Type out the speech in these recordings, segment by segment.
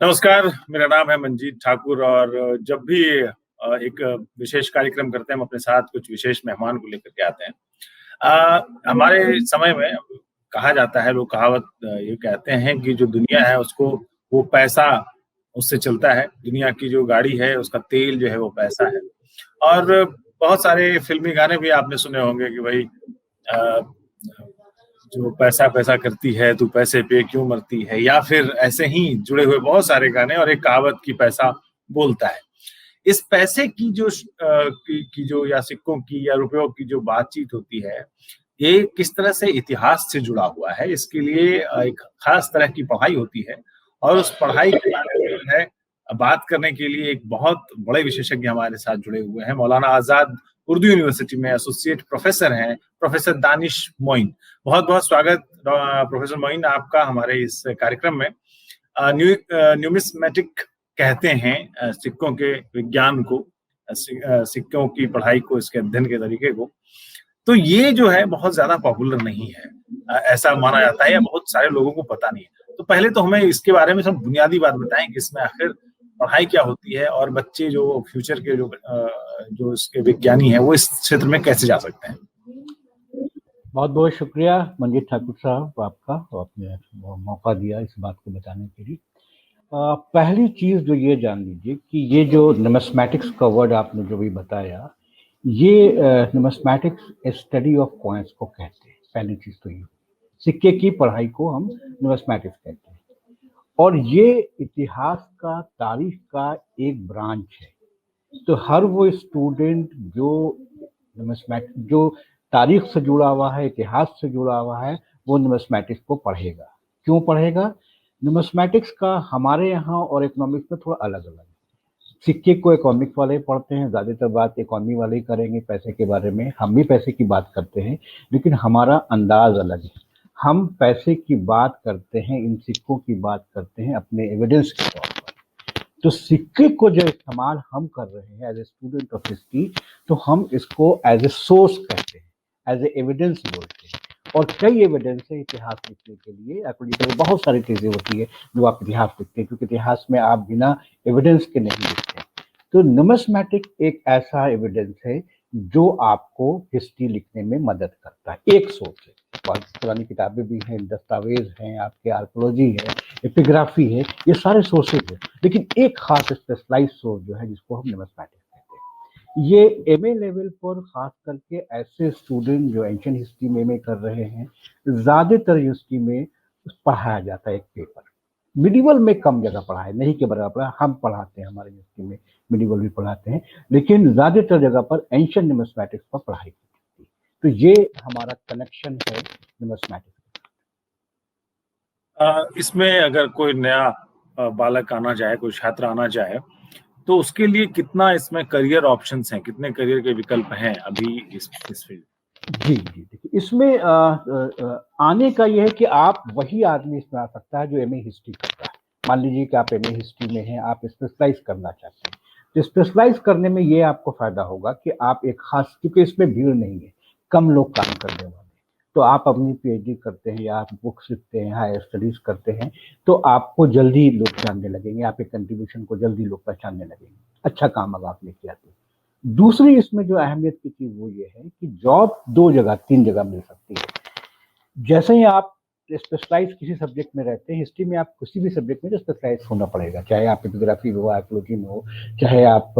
नमस्कार, मेरा नाम है मंजीत ठाकुर और जब भी एक विशेष कार्यक्रम करते हैं, हम अपने साथ कुछ विशेष मेहमान को लेकर के आते हैं। हमारे समय में कहा जाता है, लोग कहावत ये कहते हैं कि जो दुनिया है उसको वो पैसा उससे चलता है, दुनिया की जो गाड़ी है उसका तेल जो है वो पैसा है। और बहुत सारे फ़िल्मी गाने भी आपने सुने होंगे कि भई अ, जो पैसा पैसा करती है तू पैसे पे क्यों मरती है या फिर ऐसे ही जुड़े हुए बहुत सारे गाने और एक कहावत कि पैसा बोलता है। इस पैसे की जो की जो या सिक्कों की या रुपयों की जो बातचीत होती है, ये किस तरह से इतिहास से जुड़ा हुआ है, इसके लिए एक खास तरह की पढ़ाई होती है और उस पढ़ाई के बारे में जो है बात करने के लिए एक बहुत बड़े विशेषज्ञ हमारे साथ जुड़े हुए हैं। मौलाना आज़ाद उर्दू यूनिवर्सिटी में एसोसिएट प्रोफ़ेसर हैं, प्रोफ़ेसर दानिश मोइन। बहुत-बहुत स्वागत प्रोफ़ेसर मोइन आपका हमारे इस कार्यक्रम में। न्यूमिस्मेटिक कहते हैं सिक्कों के विज्ञान को, सिक्कों की पढ़ाई को, इसके अध्ययन के तरीके को। तो ये जो है बहुत ज़्यादा पॉपुलर नहीं है। ऐसा माना जाता है या बहुत सारे लोगों को पता नहीं है। तो पहले तो हमें इसके बारे में सब बुनियादी बात बताएँ कि इसमें आखिर पढ़ाई क्या होती है और बच्चे जो फ्यूचर के जो इसके विज्ञानी हैं, वो इस क्षेत्र में कैसे जा सकते हैं? बहुत बहुत शुक्रिया मंजीत ठाकुर साहब आपका, आपने मौका दिया इस बात को बताने के लिए। पहली चीज़ जो ये जान लीजिए कि ये जो नुमिस्मेटिक्स का वर्ड आपने जो भी बताया, ये नुमिस्मेटिक्स स्टडी ऑफ कॉइन्स को कहते हैं। पहली चीज़ तो ये, सिक्के की पढ़ाई को हम नुमिस्मेटिक्स कहते हैं और ये इतिहास का, तारीख का एक ब्रांच है। तो हर वो स्टूडेंट जो जो तारीख से जुड़ा हुआ है, इतिहास से जुड़ा हुआ है, वो नुमिस्मेटिक्स को पढ़ेगा। क्यों पढ़ेगा? नुमिस्मेटिक्स का हमारे यहाँ और इकोनॉमिक्स में थोड़ा अलग-अलग है। सिक्के को इकोनॉमिक्स वाले पढ़ते हैं, ज़्यादातर बात इकोनॉमी वाले ही करेंगे पैसे के बारे में। हम भी पैसे की बात करते हैं, लेकिन हमारा अंदाज़ अलग है। हम पैसे की बात करते हैं, इन सिक्कों की बात करते हैं अपने एविडेंस के तौर पर। तो सिक्के को जो इस्तेमाल हम कर रहे हैं as a student of history, तो हम इसको एज ए सोर्स कहते हैं, एज ए एविडेंस बोलते हैं। और कई एविडेंस है इतिहास लिखने के लिए। एक्चुअली तो बहुत सारी चीजें होती है जो आप इतिहास लिखते हैं, क्योंकि इतिहास में आप बिना एविडेंस के नहीं लिखते। तो नुमिस्मेटिक एक ऐसा एविडेंस है जो आपको हिस्ट्री लिखने में मदद करता है। एक सोर्स है, बहुत पुरानी किताबें भी हैं, दस्तावेज हैं, आपके आर्कोलॉजी है, एपिग्राफी है, ये सारे सोर्सेज हैं। लेकिन एक खास स्पेशलाइज सोर्स जो है जिसको हम नुमिस्मेटिक्स कहते हैं, ये एमए लेवल पर खास करके ऐसे स्टूडेंट जो एंशिएंट हिस्ट्री में एमए कर रहे हैं, ज्यादातर हिस्ट्री में पढ़ाया जाता है एक पेपर। मिडिवल में कम जगह पढ़ाए, नहीं के बराबर हम पढ़ाते हैं, हमारे हिस्ट्री में मिडिवल भी पढ़ाते हैं, लेकिन ज्यादातर जगह पर एंशिएंट न्यूमिस्मेटिक्स पर पढ़ाई की जाती है। तो ये हमारा कनेक्शन है न्यूमिस्मेटिक्स। इसमें अगर कोई नया बालक आना चाहे, कोई छात्र आना चाहे, तो उसके लिए कितना इसमें करियर ऑप्शंस हैं, कितने करियर के विकल्प हैं अभी इस फील्ड? जी जी, देखिए इसमें आने का यह है कि आप वही आदमी इसमें आ सकता है जो एमए हिस्ट्री करता है। मान लीजिए कि आप एमए हिस्ट्री में हैं, आप स्पेशलाइज करना चाहते हैं, तो स्पेशलाइज करने में ये आपको फायदा होगा कि आप एक खास, क्योंकि इसमें भीड़ नहीं है, कम लोग काम करने वाले हैं, तो आप अपनी पीएचडी करते हैं या आप बुक्स लिखते हैं, हायर स्टडीज करते हैं, तो आपको जल्दी लोग जानने लगेंगे, आपके कंट्रीब्यूशन को जल्दी लोग पहचानने लगेंगे। अच्छा काम अगर आप लेके आते हैं। दूसरी इसमें जो अहमियत की चीज वो ये है कि जॉब 2 जगह 3 जगह मिल सकती है। जैसे ही आप स्पेशलाइज किसी सब्जेक्ट में रहते हैं, हिस्ट्री में आप किसी भी सब्जेक्ट में स्पेशलाइज होना पड़ेगा, चाहे आप एपिग्राफी में हो, आर्कोलॉजी में हो, चाहे आप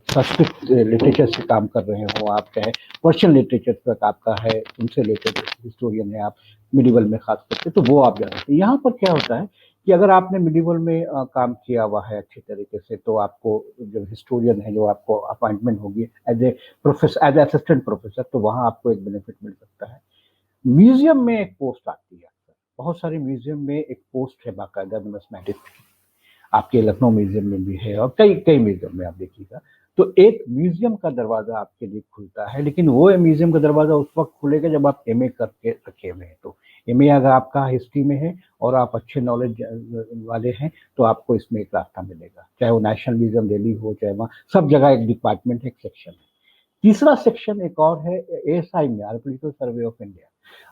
संस्कृत लिटरेचर से काम कर रहे हो, आप चाहे पर्शियन लिटरेचर तक आपका है, उनसे रिलेटेड हिस्टोरियन है आप, मिडिवल में खास करके, तो वो आप जानते हैं। यहाँ पर क्या होता है कि अगर आपने मिडिवल में काम किया हुआ है अच्छे तरीके से, तो आपको जो हिस्टोरियन है, जो आपको अपॉइंटमेंट होगी as a professor, as assistant professor, तो वहाँ आपको एक बेनिफिट मिल सकता है। म्यूजियम में एक पोस्ट आती है अक्सर, बहुत सारे म्यूजियम में एक पोस्ट है बाकायदा नुमिस्मेटिक्स की। आपके लखनऊ म्यूजियम में भी है और कई कई म्यूजियम में आप देखिएगा। तो एक म्यूजियम का दरवाजा आपके लिए खुलता है, लेकिन वो म्यूजियम का दरवाजा उस वक्त खुलेगा जब आप एमए करके रखे हुए हैं। तो एमए अगर आपका हिस्ट्री में है और आप अच्छे नॉलेज वाले हैं, तो आपको इसमें एक रास्ता मिलेगा, चाहे वो नेशनल म्यूजियम दिल्ली हो, चाहे वहाँ सब जगह एक डिपार्टमेंट है, एक सेक्शन है। तीसरा सेक्शन एक और है एएसआई में, archaeological survey of India.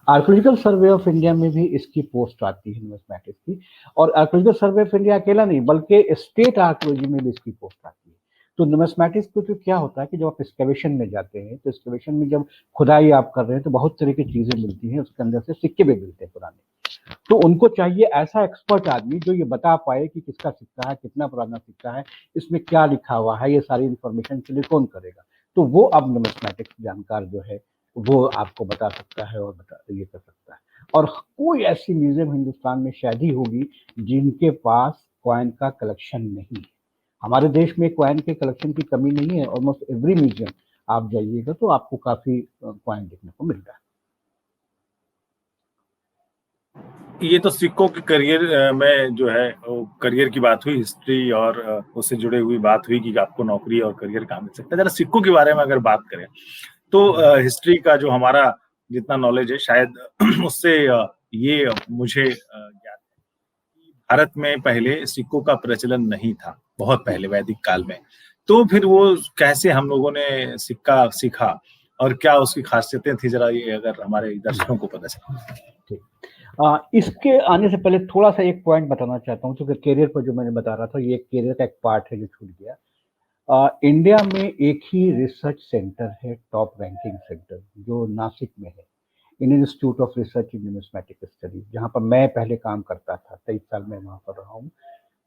Archaeological survey of India में भी इसकी पोस्ट आती है न्यूमिस्मेटिक्स की, और आर्कोलॉजिकल सर्वे ऑफ इंडिया अकेला नहीं बल्कि स्टेट आर्कोलॉजी में भी इसकी पोस्ट आती है। तो न्यूमिस्मेटिक्स को तो क्या होता है कि जब आप एक्सकवेशन में जाते हैं तो एक्सकवेशन में जब खुदाई आप कर रहे हैं तो बहुत तरह की चीजें मिलती हैं, उसके अंदर से सिक्के भी मिलते हैं पुराने। तो उनको चाहिए ऐसा एक्सपर्ट आदमी जो ये बता पाए कि किसका सिक्का है, कितना पुराना सिक्का है, इसमें क्या लिखा हुआ है, ये सारी इंफॉर्मेशन के लिए कौन करेगा। तो वो अब न्यूमिस्मेटिक्स जानकार जो है वो आपको बता सकता है और ये कर सकता है। और कोई ऐसी म्यूजियम हिंदुस्तान में शायद ही होगी जिनके पास कॉइन का कलेक्शन नहीं है। हमारे देश में कॉइन के कलेक्शन की कमी नहीं है। ऑलमोस्ट एवरी म्यूजियम आप जाइएगा तो आपको काफी कॉइन देखने को मिल रहा है। ये तो सिक्कों के करियर में जो है करियर की बात हुई, हिस्ट्री और उससे जुड़े हुई बात हुई कि आपको नौकरी और करियर कहाँ मिल सकता है। जरा सिक्कों के बारे में अगर बात करें तो हिस्ट्री का जो हमारा जितना नॉलेज है शायद उससे ये मुझे ज्ञात है कि भारत में पहले सिक्कों का प्रचलन नहीं था, बहुत पहले वैदिक काल में। तो फिर वो कैसे हम लोगों ने सिक्का सीखा और क्या उसकी खासियतें थी, जरा ये अगर हमारे दर्शकों को पता चले। इसके आने से पहले थोड़ा सा एक पॉइंट बताना चाहता हूँ, क्योंकि कैरियर पर जो मैंने बता रहा था ये कैरियर का एक पार्ट है जो छूट गया। इंडिया में एक ही रिसर्च सेंटर है, टॉप रैंकिंग सेंटर, जो नासिक में है, Indian institute of research in numismatic studies, जहाँ पर मैं पहले काम करता था। 23 साल में वहाँ पर रहा हूँ।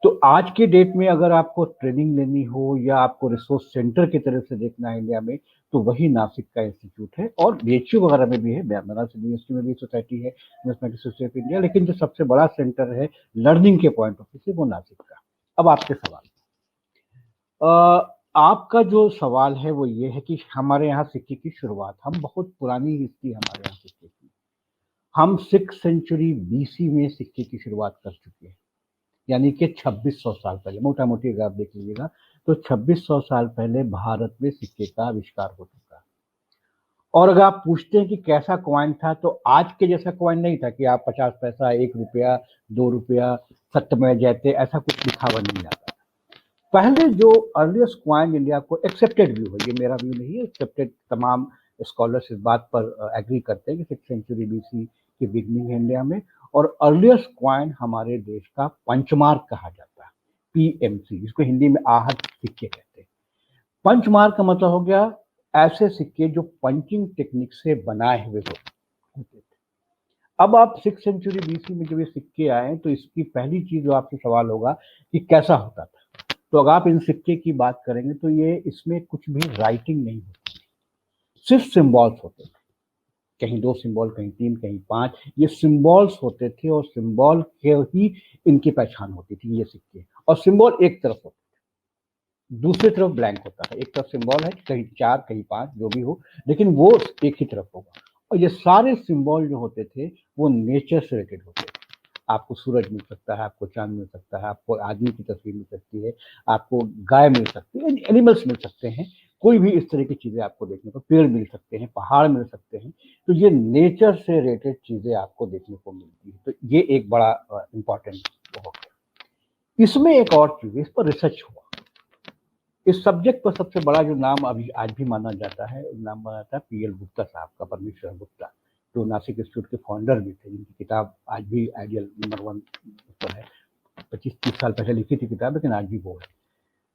तो आज के डेट में अगर आपको ट्रेनिंग लेनी हो या आपको रिसोर्स सेंटर की तरफ से देखना है इंडिया में, तो वही नासिक का इंस्टीट्यूट है। और बीएचयू वगैरह में भी है, बनारस यूनिवर्सिटी में भी सोसाइटी है न्यूमिस्मेटिक सोसाइटी ऑफ इंडिया, लेकिन जो सबसे बड़ा सेंटर है लर्निंग के पॉइंट ऑफ व्यू से वो नासिक का। अब आपके सवाल, आपका जो सवाल है वो ये है कि हमारे यहाँ सिक्के की शुरुआत, हम बहुत पुरानी हिस्ट्री हमारे यहाँ सिक्के की, हम 6th सेंचुरी बीसी में सिक्के की शुरुआत कर चुके हैं, यानी कि 2600 साल पहले। मोटा मोटी अगर आप देख लीजिएगा तो 2600 साल पहले भारत में सिक्के का आविष्कार हो चुका है। और अगर आप पूछते हैं कि कैसा कॉइन था, तो आज के जैसा कॉइन नहीं था कि आप 50 पैसा, 1 रुपया, 2 रुपया, सत्यमय जयते, ऐसा कुछ लिखा हुआ नहीं आता। पहले जो अर्लीस्ट कॉइन इंडिया को एक्सेप्टेड व्यू है, ये मेरा व्यू नहीं है, एक्सेप्टेड, तमाम स्कॉलर्स इस बात पर एग्री करते हैं कि 6th सेंचुरी बीसी की बिगनिंग है इंडिया में। और अर्लीस्ट कॉइन हमारे देश का पंचमार्क कहा जाता है, पीएमसी, जिसको हिंदी में आहट सिक्के कहते हैं। पंचमार्क का मतलब हो गया ऐसे सिक्के जो पंचिंग टेक्निक से बनाए हुए होते थे। अब आप 6th सेंचुरी बीसी में जब ये सिक्के आए तो इसकी पहली चीज जो आपसे सवाल होगा कि कैसा होता था। तो अगर आप इन सिक्के की बात करेंगे तो ये, इसमें कुछ भी राइटिंग नहीं होती, सिर्फ सिंबल्स होते थे। कहीं 2 सिंबल, कहीं 3, कहीं 5, ये सिंबल्स होते थे और सिंबल के ही इनकी पहचान होती थी ये सिक्के। और सिंबल एक तरफ होते थे, दूसरी तरफ ब्लैंक होता है। एक तरफ सिंबल है, कहीं 4, कहीं 5, जो भी हो, लेकिन वो एक ही तरफ होगा। और ये सारे सिंबल जो होते थे वो नेचर से रिलेटेड होते थे। आपको सूरज मिल सकता है, आपको चांद मिल सकता है, आपको आदमी की तस्वीर मिल सकती है, आपको गाय मिल सकती है, एनिमल्स मिल सकते हैं, कोई भी इस तरह की चीजें आपको देखने को, पेड़ मिल सकते हैं, पहाड़ मिल सकते हैं। तो ये नेचर से रिलेटेड चीजें आपको देखने को मिलती है। तो ये एक बड़ा इंपॉर्टेंट हो गया। इसमें एक और चीज, इस पर रिसर्च हुआ। इस सब्जेक्ट पर सबसे बड़ा जो नाम अभी आज भी माना जाता है, नाम माना जाता है पीएल गुप्ता साहब का, परमेश्वर गुप्ता, जो नासिक इंस्टीट्यूट के फाउंडर भी थे, जिनकी किताब आज भी आइडियल नंबर 1 पर है। 25-30 साल पहले लिखी थी किताब, लेकिन आज भी वो है।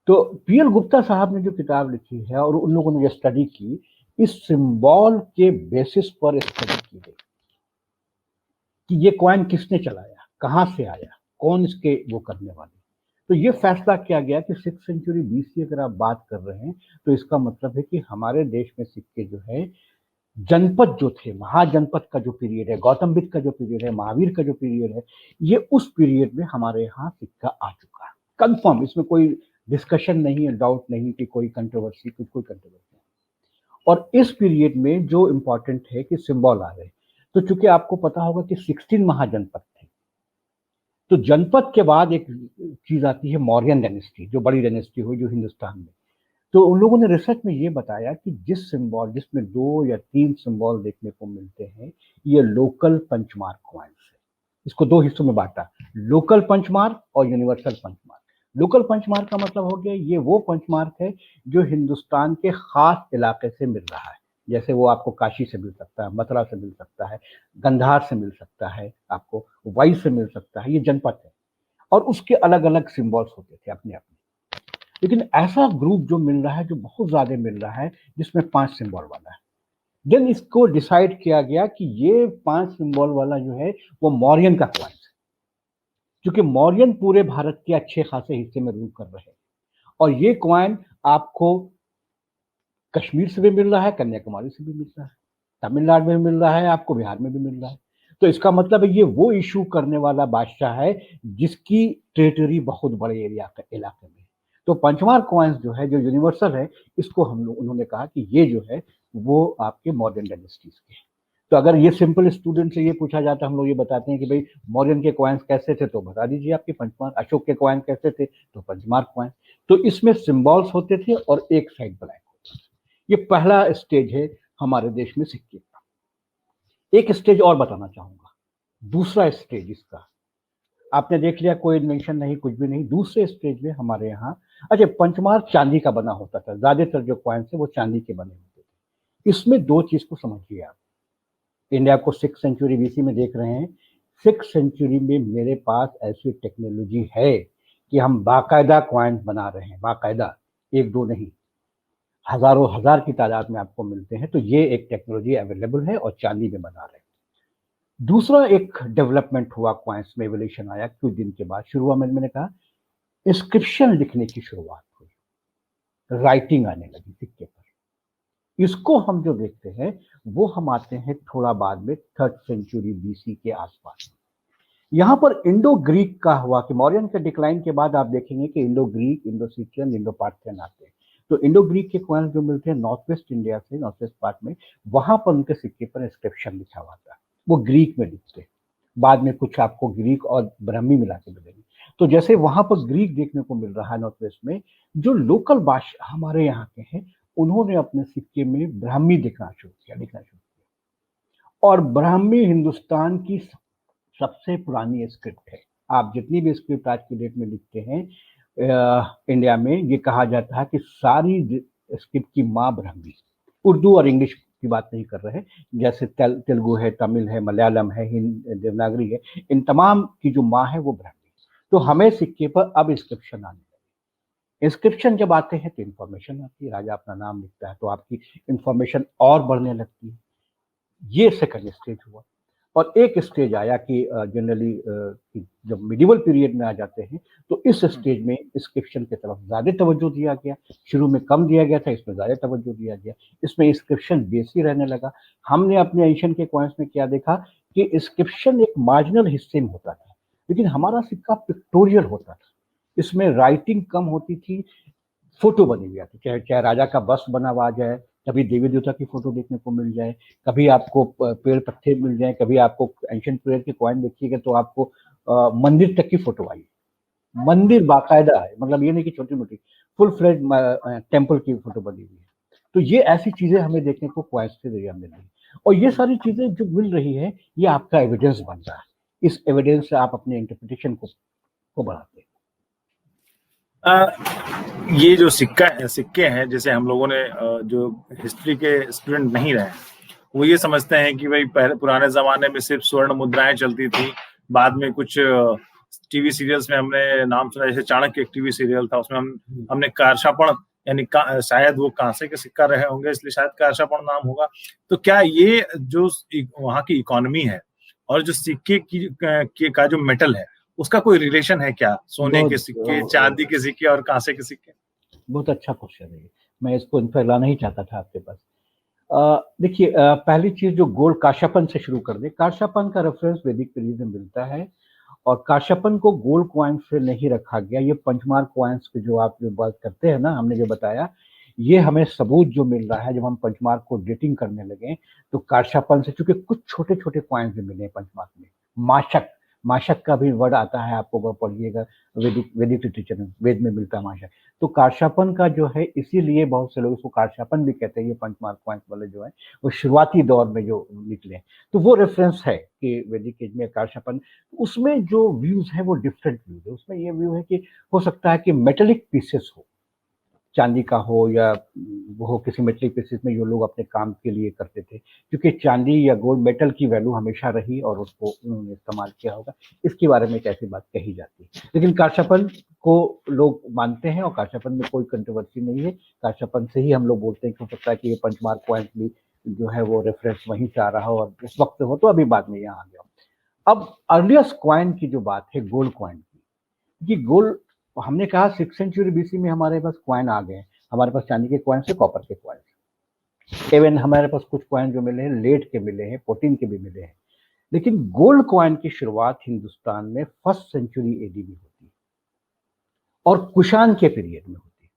तो पीएल गुप्ता साहब ने जो किताब लिखी है और उन लोगों ने जो स्टडी की, इस सिंबल के बेसिस पर स्टडी की गई कि ये कॉइन किसने चलाया, कहाँ से आया, कौन इसके वो करने वाले। तो ये फैसला किया गया कि 6th सेंचुरी बीसी अगर आप बात कर रहे हैं तो इसका मतलब है कि हमारे देश में सिक्के जो है, जनपद जो थे, महाजनपद का जो पीरियड है, गौतम बुद्ध का जो पीरियड है, महावीर का जो पीरियड है, ये उस पीरियड में हमारे यहाँ सिक्का आ चुका है, कंफर्म। इसमें कोई डिस्कशन नहीं है, डाउट नहीं कि कोई कंट्रोवर्सी, कोई कंट्रोवर्सी। और इस पीरियड में जो इम्पोर्टेंट है कि सिंबल आ रहे, तो चूंकि आपको पता होगा कि 16 महाजनपद थे, तो जनपद के बाद एक चीज आती है मौर्यन डायनेस्टी, जो बड़ी डायनेस्टी हुई जो हिंदुस्तान में। तो उन लोगों ने रिसर्च में ये बताया कि जिस सिंबल, जिसमें 2 या 3 सिंबल देखने को मिलते हैं, ये लोकल पंचमार्क कॉइन्स है। इसको 2 हिस्सों में बांटा, लोकल पंचमार्क और यूनिवर्सल पंचमार्क। लोकल पंचमार्क का मतलब हो गया ये वो पंचमार्क है जो हिंदुस्तान के खास इलाके से मिल रहा है, जैसे वो आपको काशी से मिल सकता है, मथुरा से मिल सकता है, गंधार से मिल सकता है, आपको वाई से मिल सकता है, ये जनपद है और उसके अलग अलग सिंबल्स होते थे अपने अपने। लेकिन ऐसा ग्रुप जो मिल रहा है, जो बहुत ज्यादा मिल रहा है, जिसमें 5 सिंबल वाला है, देन इसको डिसाइड किया गया कि ये 5 सिंबल वाला जो है वो मौर्यन का कॉइन है, क्योंकि मौर्यन पूरे भारत के अच्छे खासे हिस्से में रूल कर रहे हैं और ये कॉइन आपको कश्मीर से भी मिल रहा है, कन्याकुमारी से भी मिल रहा है, तमिलनाडु में भी मिल रहा है, आपको बिहार में भी मिल रहा है। तो इसका मतलब है ये वो इशू करने वाला बादशाह है जिसकी टेरिटरी बहुत बड़े इलाके में। तो पंचमार कॉइन्स जो है, जो यूनिवर्सल है, इसको हम लोग उन्होंने कहा कि ये जो है वो आपके मॉडर्न डायनेस्टीज के। तो अगर ये सिंपल स्टूडेंट से ये पूछा जाता, हम लोग ये बताते हैं कि भाई मौर्यन के कॉइन्स कैसे थे, तो बता दीजिए आपके पंचमार। अशोक के कॉइन कैसे थे, तो पंचमार कॉइन। तो इसमें सिंबल्स होते थे और एक साइड ब्लैक होता था। ये पहला स्टेज है हमारे देश में सिक्के का। एक स्टेज और बताना चाहूंगा, दूसरा स्टेज इसका आपने देख लिया, कोई इन्वेंशन नहीं, कुछ भी नहीं। दूसरे स्टेज में हमारे यहाँ, अच्छा, पंचमार चांदी का बना होता था, ज्यादातर जो कॉइन्स है वो चांदी के बने होते थे। इसमें दो चीज को समझिए आप। इंडिया को 6th सेंचुरी बीसी में देख रहे हैं। 6th सेंचुरी में मेरे पास ऐसी टेक्नोलॉजी है कि हम बाकायदा कॉइन्स बना रहे हैं, बाकायदा, एक दो नहीं, हजारों हजार की तादाद में आपको मिलते हैं। तो ये एक टेक्नोलॉजी अवेलेबल है और चांदी में बना रहे हैं। दूसरा एक डेवलपमेंट हुआ, कॉइन्स में एवोल्यूशन आया कुछ दिन के बाद। शुरुआत में मैंने कहा इंस्क्रिप्शन लिखने की शुरुआत हुई, राइटिंग आने लगी सिक्के पर। इसको हम जो देखते हैं वो हम आते हैं थोड़ा बाद में 3rd सेंचुरी बीसी के आसपास। यहाँ पर इंडो ग्रीक का हुआ कि मौर्यन के डिक्लाइन के बाद आप देखेंगे कि Indo Greek, Indo Scythian, Indo Parthian आते हैं। तो इंडो ग्रीक के कॉइन्स जो मिलते हैं नॉर्थ वेस्ट इंडिया से, नॉर्थ वेस्ट पार्ट में, वहां पर उनके सिक्के पर इंस्क्रिप्शन लिखा हुआ था, वो ग्रीक में लिखते हैं। बाद में कुछ आपको ग्रीक और ब्राह्मी मिला के मिलेंगे। तो जैसे वहां पर ग्रीक देखने को मिल रहा है नॉर्थ वेस्ट में, जो लोकल भाषा हमारे यहाँ के हैं, उन्होंने अपने सिक्के में ब्राह्मी लिखना शुरू किया। और ब्राह्मी हिंदुस्तान की सबसे पुरानी स्क्रिप्ट है। आप जितनी भी स्क्रिप्ट आज की डेट में लिखते हैं इंडिया में, ये कहा जाता है कि सारी स्क्रिप्ट की माँ ब्राह्मी। उर्दू और इंग्लिश की बात नहीं कर रहे हैं, जैसे तेलुगु है, तमिल है, मलयालम है, देवनागरी है, इन तमाम की जो माँ है वो ब्राह्मी। तो हमें सिक्के पर अब इंस्क्रिप्शन आने लगे। इंस्क्रिप्शन जब आते हैं तो इंफॉर्मेशन आती है, राजा अपना नाम लिखता है तो आपकी इंफॉर्मेशन और बढ़ने लगती है। ये सेकंड स्टेज हुआ। और एक स्टेज आया कि जनरली जब मिडिवल पीरियड में आ जाते हैं तो इस स्टेज में इंस्क्रिप्शन की तरफ ज्यादा तवज्जो दिया गया। शुरू में कम दिया गया था, इसमें ज्यादा तवज्जो दिया गया। इसमें इंस्क्रिप्शन बेसी रहने लगा। हमने अपने एशियन के कॉइन्स में क्या देखा कि इंस्क्रिप्शन एक मार्जिनल हिस्से में होता था, लेकिन हमारा सिक्का पिक्टोरियल होता था। इसमें राइटिंग कम होती थी, फोटो बनी हुई आती, चाहे चाहे राजा का बस बना हुआ आ जाए, कभी देवी देवता की फोटो देखने को मिल जाए, कभी आपको पेड़ पत्ते मिल जाए, कभी आपको एंशिएंट पीरियड के कॉइन देखिएगा तो आपको मंदिर तक की फोटो आई। मंदिर बाकायदा है, मतलब ये नहीं कि छोटी मोटी, फुल फ्लेज टेम्पल की फोटो बनी हुई है। तो ये ऐसी चीजें हमें देखने को क्वाइस के जरिए मिल रही है। और ये सारी चीजें जो मिल रही है, ये आपका एविडेंस बन रहा है। इस एविडेंस से आप अपने इंटरप्रिटेशन को बढ़ाते हैं। ये जो सिक्के हैं, जैसे हम लोगों ने जो हिस्ट्री के स्टूडेंट नहीं रहे, वो ये समझते हैं कि भाई पहले पुराने जमाने में सिर्फ स्वर्ण मुद्राएं चलती थी। बाद में कुछ टीवी सीरियल्स में हमने नाम सुना, जैसे चाणक्य एक टीवी सीरियल था, उसमें हमने कारशापण, यानी शायद वो कांसे के सिक्का रहे होंगे, इसलिए शायद कारशापण नाम होगा। तो क्या ये जो वहाँ की इकोनॉमी है और जो सिक्के का जो मेटल है, उसका कोई रिलेशन है क्या? सोने के सिक्के, चांदी के सिक्के और कांसे के सिक्के? बहुत अच्छा क्वेश्चन है, मैं इसको फैलाना ही चाहता था आपके पास। देखिए, पहली चीज जो गोल्ड, काशापन से शुरू कर दे। काशापन का रेफरेंस वैदिक पीरियड में मिलता है और काशापन को गोल्ड कॉइन से नहीं रखा गया। ये पंचमार कॉइन्स की जो आप जो बात करते हैं ना, हमने जो बताया, ये हमें सबूत जो मिल रहा है जब हम पंचमार को डेटिंग करने लगे तो काशापन से, चूंकि कुछ छोटे छोटे कॉइन्स भी मिले पंचमार में। माशक, माशक का भी वर्ड आता है, आपको वो पढ़िएगा, वैदिक लिटरेचर में, वेद में मिलता है माशक। तो कारशापन का जो है, इसीलिए बहुत से लोग इसको कारशापन भी कहते हैं। ये पंचमार कॉइन्स वाले जो है वो शुरुआती दौर में जो निकले, तो वो रेफरेंस है कि वैदिक एज में कारशापन। उसमें जो व्यूज है वो डिफरेंट व्यूज है। उसमें ये व्यू है कि हो सकता है कि मेटेलिक पीसेस हो, चांदी का हो या वो हो किसी मेटलिक पीसेस में, जो लोग अपने काम के लिए करते थे, क्योंकि चांदी या गोल्ड मेटल की वैल्यू हमेशा रही और उसको उन्होंने इस्तेमाल किया होगा, इसके बारे में एक ऐसी बात कही जाती है। लेकिन कांस्यापन को लोग मानते हैं और कांस्यापन में कोई कंट्रोवर्सी नहीं है। कांस्यापन से ही हम लोग बोलते हैं कि हो सकता है कि ये पंचमार्क पॉइंट भी जो है वो रेफरेंस वहीं से आ रहा हो और उस वक्त हो, तो अभी बाद में यहाँ आ गया। अब अर्लिएस्ट कॉइन की जो बात है गोल्ड कॉइन की, ये गोल्ड हमने कहा 6th सेंचुरी बीसी में हमारे पास कॉइन आ गए। हमारे पास चांदी के कॉइन से, कॉपर के कॉइन से, इवन हमारे पास कुछ कॉइन जो मिले हैं लेड के मिले हैं, 14 के भी मिले हैं। लेकिन गोल्ड कॉइन की शुरुआत हिंदुस्तान में 1st सेंचुरी एडी में होती है और कुषाण के पीरियड में होती है।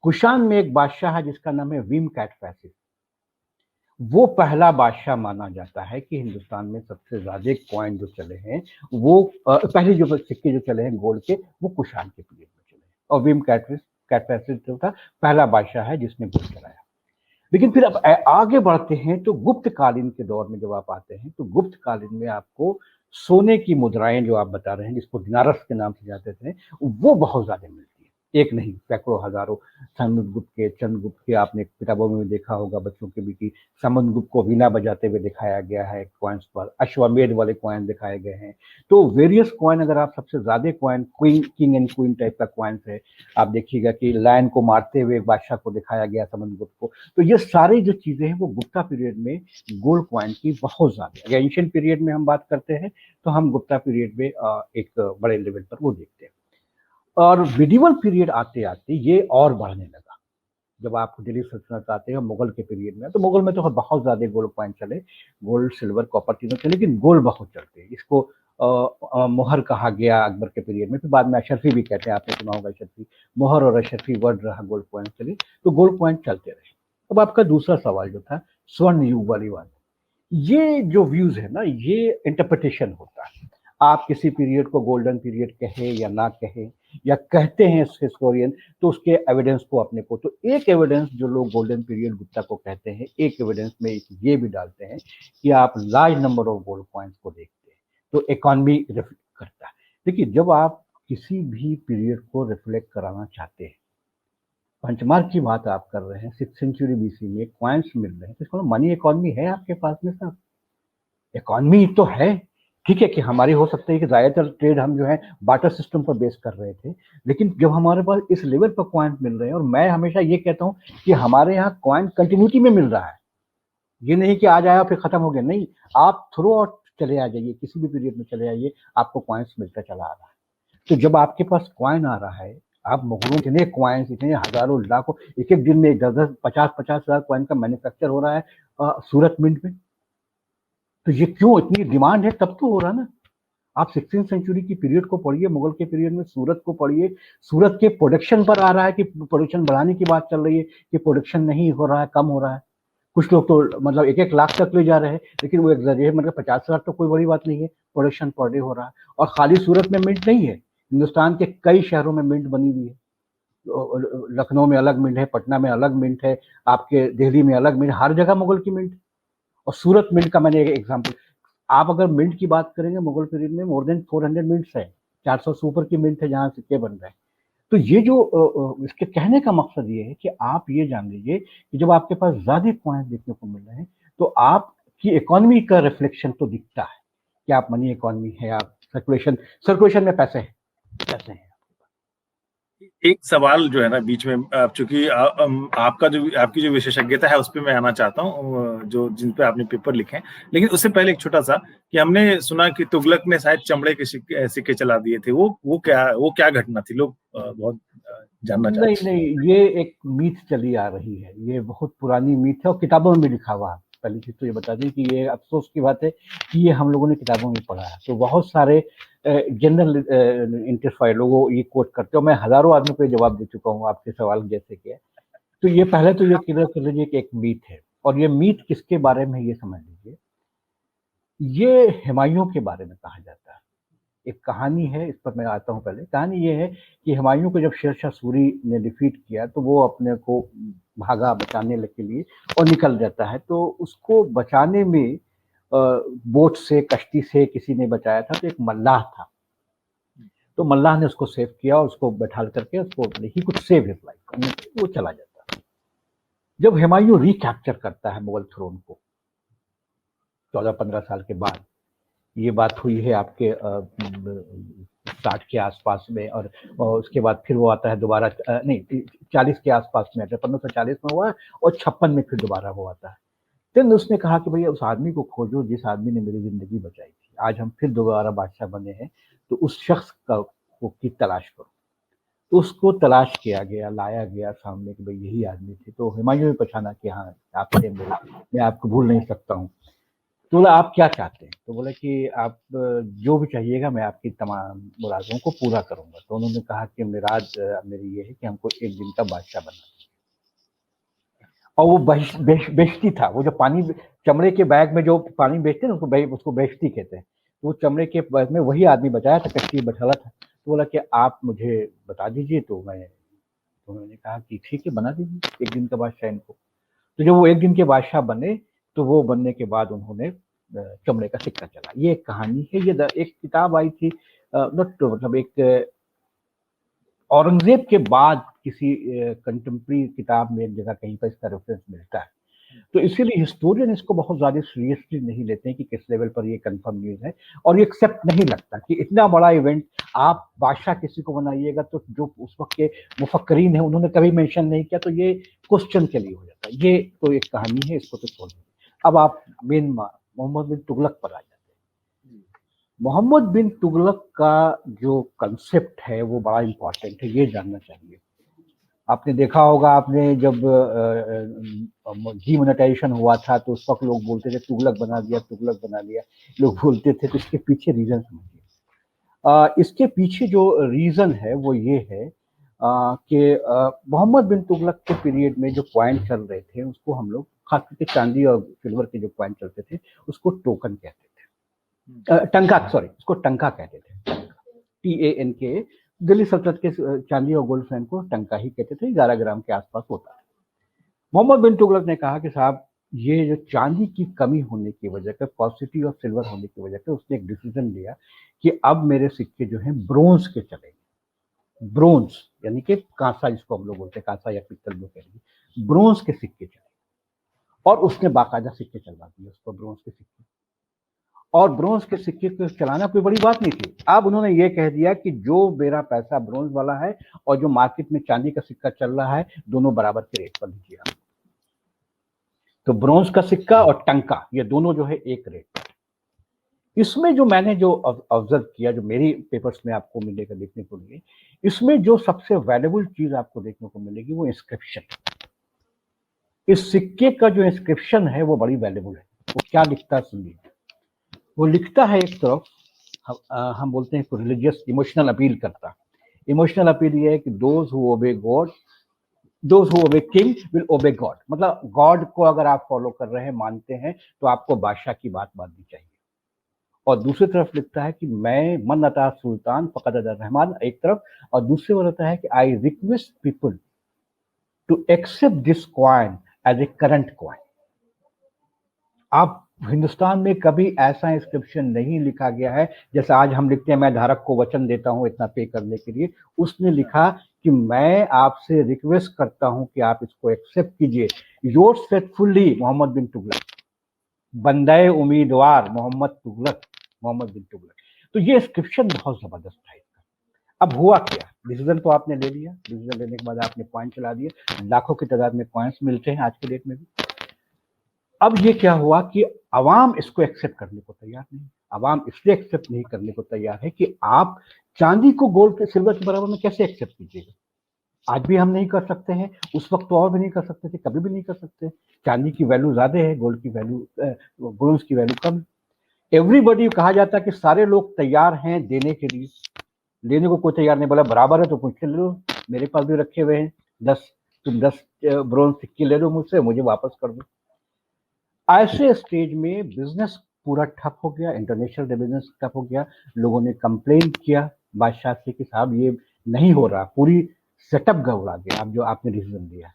कुषाण में एक बादशाह है जिसका नाम है विम कैटफैसिस। वो पहला बादशाह माना जाता है कि हिंदुस्तान में सबसे ज्यादा कॉइन जो चले हैं वो पहले जो सिक्के जो चले हैं गोल्ड के, वो कुषाण के पीरियड में चले हैं। और विम कैटफैसिस जो था पहला बादशाह है जिसने गोल्ड चलाया। लेकिन फिर अब आगे बढ़ते हैं तो गुप्त कालीन के दौर में जब आप आते हैं तो गुप्त कालीन में आपको सोने की मुद्राएं जो आप बता रहे हैं, जिसको दिनारस के नाम से जाते थे, वो बहुत ज्यादा मिलती है। एक नहीं, सैकड़ों हजारों। समुद्रगुप्त के, चंद्रगुप्त के आपने किताबों में देखा होगा बच्चों के भी कि समुद्रगुप्त को वीणा बजाते हुए दिखाया गया है कॉइन्स पर। अश्वमेध वाले कॉइन दिखाए गए हैं। तो वेरियस कॉइन, अगर आप सबसे ज्यादा coin queen, king and queen type का कॉइन्स है, आप देखिएगा कि लायन को मारते हुए बादशाह को दिखाया गया समुद्रगुप्त को। तो ये सारी जो चीजें हैं वो गुप्ता पीरियड में गोल्ड कॉइन की बहुत ज्यादा। अगर एंशिएंट पीरियड में हम बात करते हैं तो हम गुप्ता पीरियड में एक बड़े लेवल पर वो देखते हैं। और मिडिवल पीरियड आते आते ये और बढ़ने लगा। जब आप दिल्ली सल्तनत आते हैं मुगल के पीरियड में, तो मुगल में तो बहुत ज्यादा गोल्ड कॉइन चले, गोल्ड सिल्वर कॉपर तीनों चले, लेकिन गोल्ड बहुत चलते हैं। इसको मोहर कहा गया अकबर के पीरियड में, फिर बाद में अशरफी भी कहते हैं, आपने सुना होगा अशरफी। मोहर और अशरफी वर्ड रहा गोल्ड कॉइन चले, तो गोल्ड कॉइन चलते रहे। अब आपका दूसरा सवाल जो था स्वर्ण युग वाली बात, ये जो व्यूज है ना, ये इंटरप्रिटेशन होता है। आप किसी पीरियड को गोल्डन पीरियड कहे या ना कहे, या कहते हैं हिस्टोरियन, तो उसके एविडेंस को अपने को, तो एक एविडेंस जो लोग गोल्डन पीरियड गुप्ता को कहते हैं, एक एविडेंस में ये भी डालते हैं कि आप large number of gold coins को देखते हैं तो इकोनॉमी रिफ्लेक्ट करता है। देखिए, जब आप किसी भी पीरियड को रिफ्लेक्ट कराना चाहते हैं, पंचमार्क की बात आप कर रहे हैं, 6th सेंचुरी बीसी में कॉइन्स मिल रहे हैं, तो इसको मनी इकोनॉमी है आपके पास में सर। इकोनॉमी तो है, ठीक है कि हमारी हो सकता है कि ज्यादातर ट्रेड हम जो है बाटर सिस्टम पर बेस कर रहे थे, लेकिन जब हमारे पास इस लेवल पर कॉइन मिल रहे हैं, और मैं हमेशा ये कहता हूँ कि हमारे यहाँ कॉइन कंटिन्यूटी में मिल रहा है, ये नहीं कि आज आया फिर खत्म हो गया, नहीं, आप थ्रू आउट चले आ जाइए, किसी भी पीरियड में चले आइए, आपको कॉइन्स मिलता चला आ रहा है। तो जब आपके पास कॉइन आ रहा है, आप मुगलों इतने कॉइन्स, इतने हजारों लाखों, एक एक दिन में 10-10, 50-50 हजार कॉइन का मैन्युफैक्चर हो रहा है सूरत मिंट में, तो ये क्यों इतनी डिमांड है, तब तो हो रहा है ना। आप 16th सेंचुरी की पीरियड को पढ़िए, मुगल के पीरियड में सूरत को पढ़िए, सूरत के प्रोडक्शन पर आ रहा है कि प्रोडक्शन बढ़ाने की बात चल रही है कि प्रोडक्शन नहीं हो रहा है, कम हो रहा है। कुछ लोग तो मतलब 1-1 लाख तक ले जा रहे हैं, लेकिन वो एग्जैजरेट, मतलब 50,000 तो कोई बड़ी बात नहीं है, प्रोडक्शन पर डे हो रहा है। और खाली सूरत में मिंट नहीं है, हिंदुस्तान के कई शहरों में मिंट बनी हुई है। लखनऊ में अलग मिंट है, पटना में अलग मिंट है, आपके दिल्ली में अलग मिंट, हर जगह मुगल की मिंट। और सूरत मिंट का मैंने एक एग्जाम्पल, आप अगर मिंट की बात करेंगे मुगल पीरियड में मोर देन 400 मिंट्स है, 400 से ऊपर की मिंट है जहां सिक्के बन रहे हैं। तो ये जो इसके कहने का मकसद ये है कि आप ये जान लीजिए कि जब आपके पास ज्यादा कॉइन्स देखने को मिल रहे हैं, तो आपकी इकोनॉमी का रिफ्लेक्शन तो दिखता है कि आप मनी इकोनॉमी है, आप सर्कुलेशन में पैसे हैं। एक सवाल जो है ना बीच में, चूंकि आपकी जो विशेषज्ञता है उस पे मैं आना चाहता हूँ, जो जिन पे आपने पेपर लिखे हैं, लेकिन उससे पहले एक छोटा सा कि हमने सुना कि तुगलक ने शायद चमड़े के सिक्के चला दिए थे, वो क्या घटना थी, लोग बहुत जानना चाहते हैं। नहीं, ये एक मीथ चली आ रही है, ये बहुत पुरानी मीथ है और किताबों में भी लिखा हुआ है। पहली चीज तो ये बता दें कि ये अफसोस की बात है कि ये हम लोगों ने किताबों में पढ़ा है, तो बहुत सारे जनरल इंटरेस्ट वाले लोगों ये कोट करते हो। मैं हजारों आदमी को जवाब दे चुका हूँ आपके सवाल जैसे कि है। तो ये पहले तो ये क्लियर कर लीजिए कि एक मीथ है, और ये मीथ किसके बारे में, ये समझ लीजिए, ये हुमायूं के बारे में कहा जाता है। एक कहानी है, इस पर मैं आता हूँ। पहले कहानी ये है कि हुमायूं को जब शेरशाह सूरी ने डिफीट किया, तो वो अपने को भागा बचाने के लिए और निकल जाता है। तो उसको बचाने में बोट से, कश्ती से किसी ने बचाया था, तो एक मल्लाह था। तो मल्लाह ने उसको सेव किया और उसको बैठाल करके उसको ही कुछ सेव हिज लाइफ, वो चला जाता है। जब हुमायूं रिकैप्चर करता है मुगल थ्रोन को 14-15 साल के बाद, ये बात हुई है आपके 60 के आसपास में, और उसके बाद फिर वो आता है दोबारा, नहीं 40 के आसपास में आता है, 1540 में हुआ है, और 56 में फिर दोबारा वो आता है। फिर उसने कहा कि भैया उस आदमी को खोजो जिस आदमी ने मेरी जिंदगी बचाई थी, आज हम फिर दोबारा बादशाह बने हैं, तो उस शख्स की तलाश करो। तो उसको तलाश किया गया, लाया गया सामने कि भाई यही आदमी थे। तो हुमायूं ने पहचाना कि हाँ आप थे मेरे, मैं आपको भूल नहीं सकता हूँ। तो बोला आप क्या चाहते हैं? तो बोला कि आप जो भी चाहिएगा मैं आपकी तमाम मुरादों को पूरा करूंगा। तो उन्होंने कहा कि मेरी ये है कि हमको एक दिन का बादशाह बनना। और वो बेचती था, वो जो पानी चमड़े के बैग में जो पानी बेचते हैं उसको बेचती कहते हैं। तो वो चमड़े के बैग में वही आदमी बचाया था, कश्ती बैठाला था। तो बोला कि आप मुझे बता दीजिए। तो उन्होंने कहा कि ठीक है बना दीजिए एक दिन का बादशाह इनको। तो जब वो एक दिन के बादशाह बने, तो वो बनने के बाद उन्होंने चमड़े का सिक्का चला। ये एक कहानी है। ये एक किताब आई थी, मतलब एक औरंगजेब के बाद किसी कंटेम्प्रेरी किताब में एक जगह कहीं पर इसका रेफरेंस मिलता है। तो इसीलिए हिस्टोरियन इसको बहुत ज्यादा सीरियसली नहीं लेते हैं कि किस लेवल पर ये कंफर्म न्यूज है, और ये एक्सेप्ट नहीं लगता कि इतना बड़ा इवेंट आप बादशाह किसी को बनाइएगा तो जो उस वक्त के मुफक्करीन है उन्होंने कभी मेंशन नहीं किया, तो ये क्वेश्चन के लिए हो जाता है। ये तो एक कहानी है, इसको तो छोड़ दीजिए। अब आप मेन मोहम्मद बिन तुगलक पर आ जाते हैं। मोहम्मद बिन तुगलक का जो कंसेप्ट है वो बड़ा इंपॉर्टेंट है, ये जानना चाहिए। आपने देखा होगा, आपने जब डीमोनेटाइजेशन हुआ था तो उस वक्त लोग बोलते थे तुगलक बना दिया, तुगलक बना दिया, लोग बोलते थे। तो इसके पीछे रीजन समझिए। इसके पीछे जो रीजन है वो ये है कि मोहम्मद बिन तुगलक के पीरियड में जो कॉइन चल रहे थे उसको हम लोग, खास करके चांदी और सिल्वर के जो कॉइन चलते थे उसको टोकन कहते थे, टंका, सॉरी उसको टंका कहते थे, TANK। दिल्ली सल्तनत के चांदी और गोल्ड कॉइन को टंका ही कहते थे, 11 ग्राम के आसपास होता है। मोहम्मद बिन तुगलक ने कहा कि साहब ये जो चांदी की कमी होने की वजह से, पॉसिटी और सिल्वर होने की वजह से, उसने एक डिसीजन लिया कि अब मेरे सिक्के जो हैं ब्रोंज के चलेंगे। ब्रोंज यानी कि कांसा, जिसको हम लोग बोलते हैं, कांसा या पित्तल जो कहेंगे, ब्रोंज के सिक्के चले। और उसने बाकायदा सिक्के चलवा दिए उसको, ब्रोंज के सिक्के। और ब्रोंज के सिक्के को चलाना कोई बड़ी बात नहीं थी। अब उन्होंने ये कह दिया कि जो मेरा पैसा ब्रोंज वाला है और जो मार्केट में चांदी का सिक्का चल रहा है, दोनों बराबर के रेट पर लीजिए आप। तो ब्रोंज का सिक्का और टंका, ये दोनों जो है एक रेट पर। इसमें जो मैंने जो ऑब्जर्व किया, जो मेरी पेपर्स में आपको मिलेगा देखने को लिए, इसमें जो सबसे वैल्यूबल चीज आपको देखने को मिलेगी वो इंस्क्रिप्शन। इस सिक्के का जो इंस्क्रिप्शन है वो बड़ी वैल्यूबल है। वो क्या लिखता है सुनिए। वो लिखता है, एक तरफ हम बोलते हैं रिलीजियस इमोशनल अपील करता है। इमोशनल अपील ये है कि those who obey God, those who obey king will obey God. मतलब गॉड को अगर आप फॉलो कर रहे हैं, मानते हैं, तो आपको बादशाह की बात माननी चाहिए। और दूसरी तरफ लिखता है कि मैं मन अता सुल्तान फकद अदा रहमान, एक तरफ। और दूसरे में होता है कि I request people to accept this coin as a current coin. आप हिंदुस्तान में कभी ऐसा इंस्क्रिप्शन नहीं लिखा गया है जैसे आज हम लिखते हैं, मैं धारक को वचन देता हूं इतना पे करने के लिए। उसने लिखा कि मैं आपसे रिक्वेस्ट करता हूं कि आप इसको एक्सेप्ट कीजिए। योर्स फेथफुली मोहम्मद बिन तुगलक, बंदे उम्मीदवार मोहम्मद तुगलक, मोहम्मद बिन तुगलक। तो ये इंस्क्रिप्शन बहुत जबरदस्त था इसका। अब हुआ क्या, डिसीजन तो आपने ले लिया, डिसीजन लेने के बाद आपने पॉइंट चला दिए, लाखों की तादाद में पॉइंट्स मिलते हैं आज के डेट में भी। अब ये क्या हुआ कि अवाम इसको एक्सेप्ट करने को तैयार नहीं। अवाम इसलिए एक्सेप्ट नहीं करने को तैयार है कि आप चांदी को गोल्ड के सिल्वर के बराबर में कैसे एक्सेप्ट कीजिएगा। आज भी हम नहीं कर सकते हैं, उस वक्त तो और भी नहीं कर सकते थे, कभी भी नहीं कर सकते। चांदी की वैल्यू ज्यादा है, गोल्ड की वैल्यू, ब्रोंज की वैल्यू कम। एवरीबडी कहा जाता है कि सारे लोग तैयार हैं देने के लिए, लेने को कोई तैयार नहीं। बोला बराबर है तो मुझसे ले लो, मेरे पास भी रखे हुए हैं 10, तुम 10 ब्रोंज सिक्के ले लो मुझसे, मुझे वापस कर दो। ऐसे स्टेज में बिजनेस पूरा ठप हो गया, इंटरनेशनल बिजनेस ठप हो गया। लोगों ने कंप्लेन किया बादशाह से कि साहब ये नहीं हो रहा, पूरी सेटअप गड़बड़ा गया, अब जो आपने डिसीजन लिया।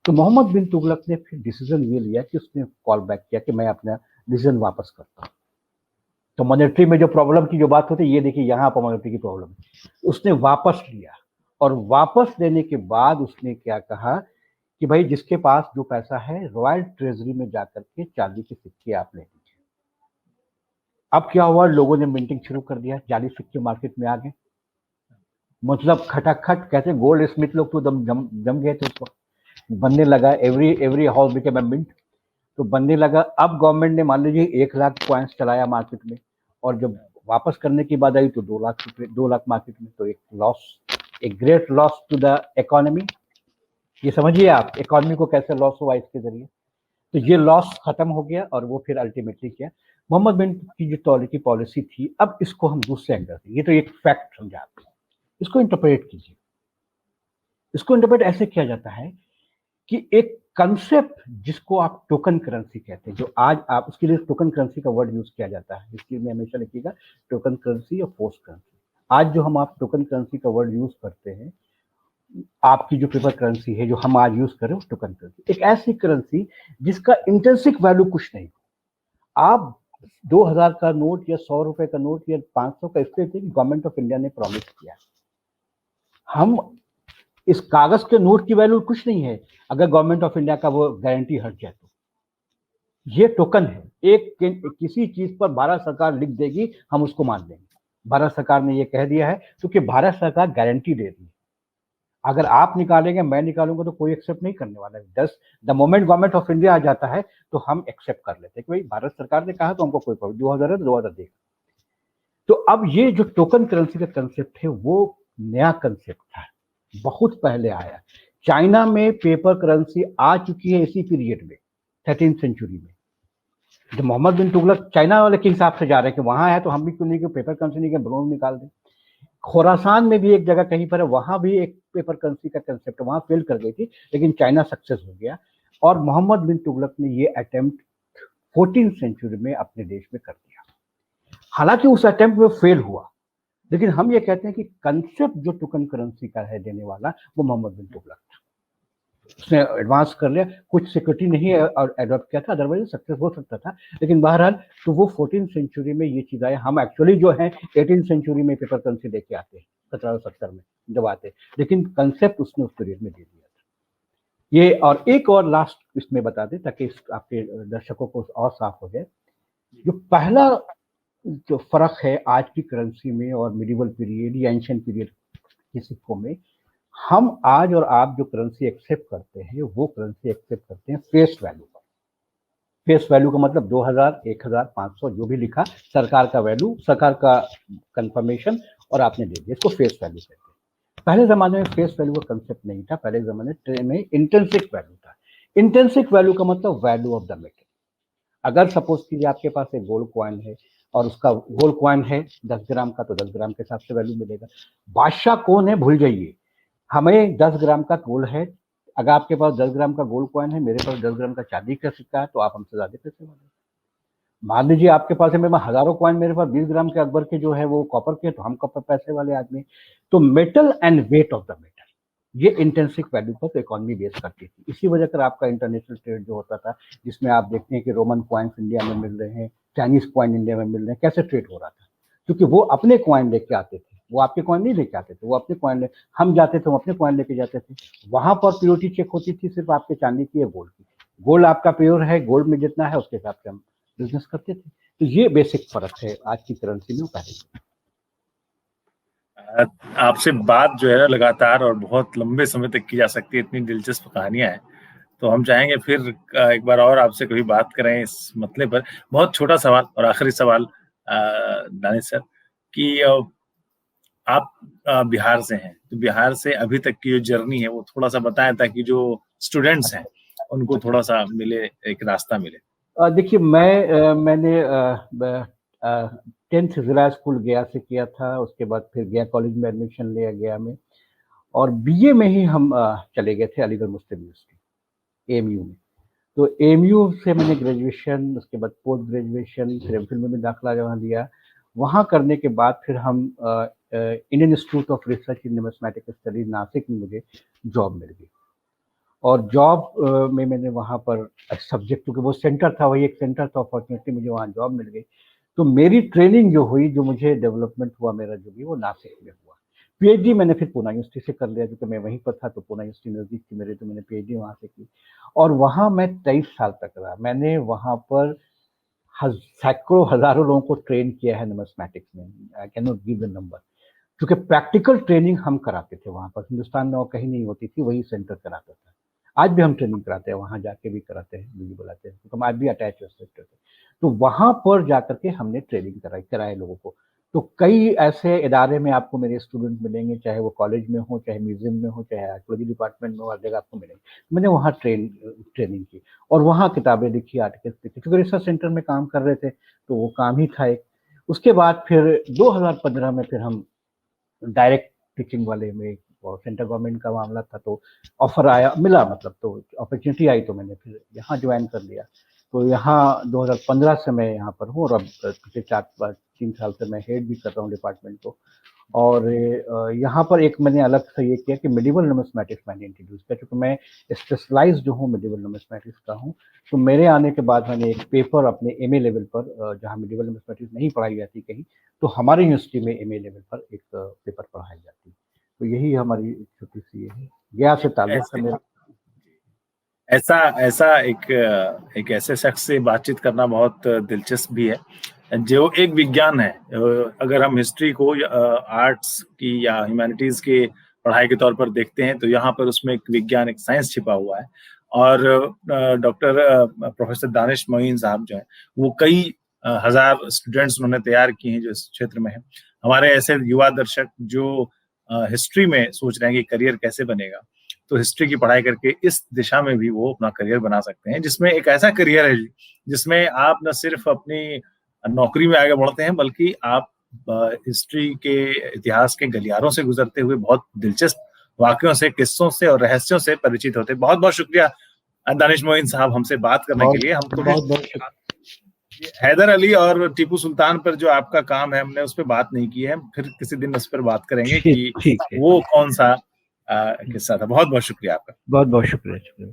तो मोहम्मद बिन तुगलक ने फिर डिसीजन ये लिया कि उसने कॉल बैक किया कि मैं अपना डिसीजन वापस करता हूँ। तो मॉनेटरी में जो प्रॉब्लम की जो बात होती है, ये देखिए यहाँ पर मॉनेटरी की प्रॉब्लम है। उसने वापस लिया, और वापस लेने के बाद उसने क्या कहा कि भाई जिसके पास जो पैसा है रॉयल ट्रेजरी में जाकर के चांदी के सिक्के आप ले लीजिए। अब क्या हुआ, लोगों ने मिंटिंग शुरू कर दिया, जाली सिक्के मार्केट में आ गए। मतलब खटाखट कहते गोल्ड स्मिथ लोग तो दम जम गए थे उसको, बनने लगा, every house became a mint. तो बनने लगा। अब गवर्नमेंट ने मान लीजिए 1 लाख कॉइन्स चलाया मार्केट में, और जब वापस करने की बात आई तो 2 लाख रुपए, 2 लाख मार्केट में। तो एक लॉस, एक great loss to the economy. ये समझिए आप इकोनॉमी को कैसे लॉस हुआ इसके जरिए। तो ये लॉस खत्म हो गया, और वो फिर अल्टीमेटली क्या, मोहम्मद बिन की जो तौले की पॉलिसी थी, अब इसको हम दूसरे एंगल से, ये तो एक फैक्ट समझा आपने, इसको इंटरप्रेट कीजिए। इसको इंटरप्रेट ऐसे किया जाता है कि एक कंसेप्ट जिसको आप टोकन करेंसी कहते हैं, जो आज आप, उसके लिए टोकन करेंसी का वर्ड यूज किया जाता है, इसलिए मैं हमेशा लिखिएगा टोकन करेंसी या फोर्स करेंसी। आज जो हम आप टोकन करेंसी का वर्ड यूज करते हैं, आपकी जो पेपर करेंसी है जो हम आज यूज कर रहे हो, टोकन करेंसी, एक ऐसी करेंसी जिसका इंट्रिंसिक वैल्यू कुछ नहीं। आप 2000 का नोट या 100 रुपए का नोट या 500 का इसलिए थे कि गवर्नमेंट ऑफ इंडिया ने प्रॉमिस किया। हम इस कागज के नोट की वैल्यू कुछ नहीं है अगर गवर्नमेंट ऑफ इंडिया का वो गारंटी हट जाए तो। ये टोकन है, एक किसी चीज पर भारत सरकार लिख देगी, हम उसको मान लेंगे। भारत सरकार ने ये कह दिया है क्योंकि भारत सरकार गारंटी दे रही है। अगर आप निकालेंगे, मैं निकालूंगा, तो कोई एक्सेप्ट नहीं करने वाला है। The moment government of India आ जाता है तो हम एक्सेप्ट कर लेते हैं कि भाई भारत सरकार ने कहा तो हमको कोई प्रॉब्लम, 2000 है 2000 देगा। तो अब ये जो टोकन करेंसी का कंसेप्ट है वो नया कंसेप्ट था, बहुत पहले आया। चाइना में पेपर करेंसी आ चुकी है इसी पीरियड में, 13th सेंचुरी में। जो मोहम्मद बिन तुगलक चाइना वाले के हिसाब से जा रहे हैं कि वहां है तो हम भी क्यों नहीं कि पेपर करेंसी नहीं, ब्रोंज निकाल दें। खोरासान में भी एक जगह कहीं पर है, वहां भी एक पेपर करेंसी का कंसेप्ट वहां फेल कर गई थी, लेकिन चाइना सक्सेस हो गया। और मोहम्मद बिन तुगलक ने ये अटेम्प्ट 14th सेंचुरी में अपने देश में कर दिया। हालांकि उस अटेम्प्ट में फेल हुआ, लेकिन हम ये कहते हैं कि कंसेप्ट जो टोकन करेंसी का है देने वाला, वो मोहम्मद बिन तुगलक था। उसने एडवांस कर लिया, कुछ सिक्योरिटी नहीं और एडॉप्ट किया था, अदरवाइज सक्सेस हो सकता था। लेकिन बहरहाल तो वो 14th सेंचुरी में ये चीज आया। हम एक्चुअली जो है 18th सेंचुरी में पेपर करेंसी लेके आते हैं, 1770 में जब आते हैं, लेकिन कंसेप्ट उसने उस पीरियड में दे दिया था। ये और एक और लास्ट इसमें बता दें ताकि आपके दर्शकों को और साफ हो जाए। जो पहला जो फर्क है आज की करेंसी में और मिडिवल पीरियड या एंशिएंट पीरियड के सिक्कों में, हम आज और आप जो करेंसी एक्सेप्ट करते हैं वो करेंसी एक्सेप्ट करते हैं फेस वैल्यू पर। फेस वैल्यू का मतलब 2000, 1000, 500 जो भी लिखा, सरकार का वैल्यू, सरकार का कंफर्मेशन, और आपने दे दिया, इसको फेस वैल्यू कहते हैं। पहले जमाने में फेस वैल्यू का कंसेप्ट नहीं था, पहले जमाने में इंट्रिंसिक वैल्यू था। इंट्रिंसिक वैल्यू का मतलब वैल्यू ऑफ द मेटल। अगर सपोज कीजिए आपके पास एक गोल्ड कॉइन है और उसका गोल्ड कॉइन है 10 ग्राम का, तो 10 ग्राम के हिसाब से वैल्यू मिलेगा। बादशाह कौन है भूल जाइए, हमें 10 ग्राम का गोल्ड है। अगर आपके पास 10 ग्राम का गोल्ड कॉइन है, मेरे पास 10 ग्राम का चांदी का सिक्का है, तो आप हमसे ज्यादा पैसे वाले। मान लीजिए आपके पास है, मेरे पास हजारों कॉइन, मेरे पास 20 ग्राम के अकबर के जो है वो कॉपर के, तो हम कॉपर पैसे वाले आदमी। तो metal and weight of the metal, ये इंटेंसिक वैल्यू पर इकोनॉमी बेस करती थी। इसी वजह से आपका इंटरनेशनल ट्रेड जो होता था, जिसमें आप देखते हैं कि रोमन कॉइन्स इंडिया में मिल रहे हैं, चाइनीज कॉइन इंडिया में मिल रहे हैं, कैसे ट्रेड हो रहा था, क्योंकि वो अपने कॉइन लेके आते थे, वो आपके कॉइन नहीं लेके आते थे, वो अपने कॉइन हम जाते थे, हम अपने कॉइन लेके जाते थे। वहां पर प्योरिटी चेक होती थी सिर्फ आपके चांदी की या गोल्ड की। गोल्ड आपका प्योर है, गोल्ड में जितना है उसके हिसाब से हम बिजनेस करते थे। तो ये बेसिक फर्क है आज की करेंसी में पहले। आपसे बात जो है ना लगातार और बहुत लंबे समय तक की जा सकती है, इतनी दिलचस्प कहानियां हैं। तो हम चाहेंगे फिर एक बार और आपसे कभी बात करें इस मसले पर। बहुत छोटा सवाल और आखिरी सवाल दानिश सर, कि आप बिहार से हैं, तो बिहार से अभी तक की जो जर्नी है वो थोड़ा सा बताएं, ताकि जो स्टूडेंट्स हैं उनको थोड़ा सा मिले, एक रास्ता मिले। देखिए मैंने 10th जिला स्कूल गया से किया था, उसके बाद फिर गया कॉलेज में एडमिशन लिया गया में, और बीए में ही हम चले गए थे अलीगढ़ मुस्लिम यूनिवर्सिटी, एएमयू में। तो एएमयू से मैंने ग्रेजुएशन, उसके बाद पोस्ट ग्रेजुएशन, फिर एमफिल में भी दाखिला जहाँ लिया। वहाँ करने के बाद फिर हम Indian institute of research in numismatic studies Nashik में मुझे जॉब मिल गई। और जॉब में मैंने वहाँ पर सब्जेक्ट, क्योंकि वो सेंटर था, वही एक सेंटर था, अपॉर्चुनिटी मुझे वहाँ जॉब मिल गई। तो मेरी ट्रेनिंग जो हुई, जो मुझे डेवलपमेंट हुआ मेरा जो भी, वो नासिक में हुआ। पीएचडी मैंने फिर पूना यूनिवर्सिटी से कर लिया, क्योंकि मैं वहीं पर था, तो पूना यूनिवर्सिटी नज़दीक थी मेरे, तो मैंने पीएचडी वहाँ से की और वहाँ मैं 23 साल तक रहा। मैंने वहाँ पर सैकड़ों हज़ारों लोगों को ट्रेन किया है नुमिस्मेटिक्स में। I can not give the number, क्योंकि प्रैक्टिकल ट्रेनिंग हम कराते थे वहाँ पर, हिंदुस्तान में और कहीं नहीं होती थी, वही सेंटर कराता था। आज भी हम ट्रेनिंग कराते हैं, वहाँ जाके भी कराते हैं, भी बुलाते हैं, क्योंकि हम आज भी अटैच हो सेक्टर से। तो वहाँ पर जाकर के हमने ट्रेनिंग कराए लोगों को। तो कई ऐसे इदारे में आपको मेरे स्टूडेंट मिलेंगे, चाहे वो कॉलेज में हो, चाहे म्यूजियम में हो, चाहे आर्कियोलॉजी डिपार्टमेंट में हो, हर जगह आपको मिलेंगे। मैंने वहाँ ट्रेनिंग की और वहाँ किताबें लिखी, आर्टिकल्स लिखे, क्योंकि रिसर्च सेंटर में काम कर रहे थे, तो वो काम ही था एक। उसके बाद फिर 2015 में फिर हम डायरेक्ट टीचिंग वाले में, और सेंट्रल गवर्नमेंट का मामला था, तो ऑफर आया, मिला मतलब, तो अपॉर्चुनिटी आई, तो मैंने फिर यहाँ ज्वाइन कर लिया। तो यहाँ 2015 से मैं यहाँ पर हूँ और अब पिछले 3 साल से मैं हेड भी कर रहा हूँ डिपार्टमेंट को। और यहाँ पर एक मैंने अलग से ये किया कि मेडिवल नुमिस्मेटिक्स मैंने इंट्रोड्यूस किया, क्योंकि मैं स्पेशलाइज जो हूँ मेडिवल नुमिस्मेटिक्स का हूँ। तो मेरे आने के बाद मैंने एक पेपर अपने एमए लेवल पर, जहाँ मेडिवल नुमिस्मेटिक्स नहीं पढ़ाई जाती कहीं, तो हमारी यूनिवर्सिटी में एमए लेवल पर एक पेपर पढ़ाई जाती है। तो यही हमारी छोटी सी ये है, गया से ताल्लुक है मेरा। ऐसा ऐसा एक ऐसे शख्स से बातचीत करना बहुत दिलचस्प भी है जो एक विज्ञान है। अगर हम हिस्ट्री को आर्ट्स की या ह्यूमैनिटीज के पढ़ाई के तौर पर देखते हैं, तो यहाँ पर उसमें एक विज्ञान, एक साइंस छिपा हुआ है। और डॉक्टर प्रोफेसर दानिश मोइन साहब जो है, वो कई हजार स्टूडेंट्स उन्होंने तैयार किए हैं जो इस क्षेत्र में है। हमारे ऐसे युवा दर्शक जो हिस्ट्री में सोच रहे हैं कि करियर कैसे बनेगा, तो हिस्ट्री की पढ़ाई करके इस दिशा में भी वो अपना करियर बना सकते हैं, जिसमें एक ऐसा करियर है जिसमें आप न सिर्फ अपनी नौकरी में आगे बढ़ते हैं, बल्कि आप हिस्ट्री के इतिहास के गलियारों से गुजरते हुए बहुत दिलचस्प वाकयों से, किस्सों से और रहस्यों से परिचित होते हैं। बहुत बहुत शुक्रिया दानिश मोइन साहब हमसे बात करने के लिए। हम थोड़ी हैदर अली और टीपू सुल्तान पर जो आपका काम है, हमने उस पर बात नहीं की है, फिर किसी दिन उस पर बात करेंगे कि वो कौन सा किस्सा था। बहुत बहुत शुक्रिया आपका। बहुत बहुत शुक्रिया।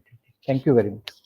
Thank you very much.